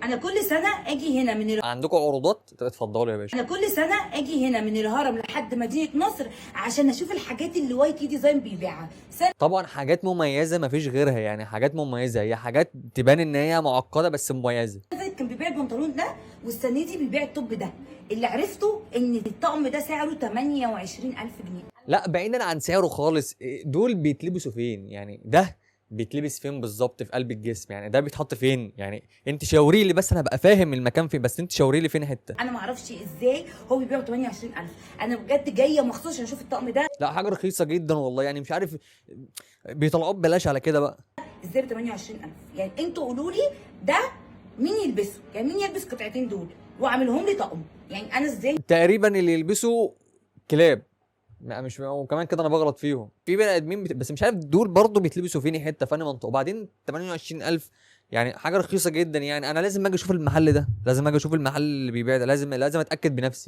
انا كل سنه اجي هنا من عندكم عروضات؟ اتفضلوا يا باشا. انا كل سنه اجي هنا من الهرم لحد مدينه نصر عشان اشوف الحاجات اللي واي كي ديزاين بيبيعها. طبعا حاجات مميزه مفيش غيرها، يعني حاجات مميزه، هي حاجات تبان ان هي معقده بس مميزه. السنه كان بيبيع البنطلون ده، والسنه دي بيبيع التوب ده. اللي عرفته ان الطقم ده سعره 28000 جنيه. لا بعيدا عن سعره خالص، دول بيتلبسوا فين؟ يعني ده بيتلبس فين بالظبط في قلب الجسم؟ يعني ده بيتحط فين؟ يعني انت شاوري لي بس، انا هبقى فاهم المكان فين، بس انت شاوري لي فين حته. انا ما اعرفش ازاي هو بيبيعه 28000. انا بجد جايه مخصوص عشان اشوف الطقم ده لا حاجه رخيصه جدا والله، يعني مش عارف بيطلعوه ببلاش على كده بقى. ازاي ب 28000. يعني انتوا قولوا لي ده مين يلبسه؟ يعني مين يلبس قطعتين دول واعملهم لي طقم؟ يعني انا ازاي؟ تقريبا اللي يلبسوا كلاب، مش وكمان كده انا بغلط فيهم في بني ادمين بس مش عارف دول برضه بيتلبسوا فين حته فاني منطقه. وبعدين 28000 يعني حاجه رخيصه جدا، يعني انا لازم اجي اشوف المحل ده، لازم اجي اشوف المحل اللي بيبيع ده، لازم اتاكد بنفسي.